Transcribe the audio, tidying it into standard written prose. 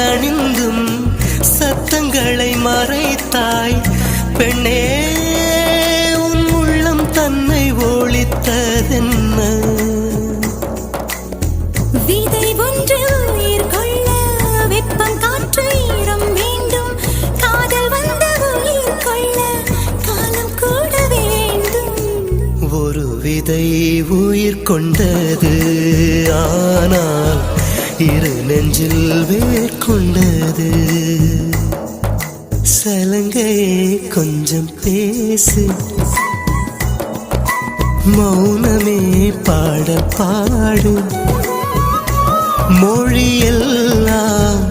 அணிந்தும் சத்தங்களை மறைத்தாய் பெண்ணே, உன் உள்ளம் தன்னை ஒளித்ததென்ன? விதை ஒன்று உயிர் கொள்ள வெப்பம் காற்று ஈரம் வேண்டும். காதல் வந்த உயிர் கொள்ள காலம் கூட வேண்டும். ஒரு விதை உயிர் கொண்டது, ஆனால் இரு நெஞ்சில் வேர் கொண்டது. சலங்கையே கொஞ்சம் பேசு, மௌனமே பாட பாடு, மொழியெல்லாம்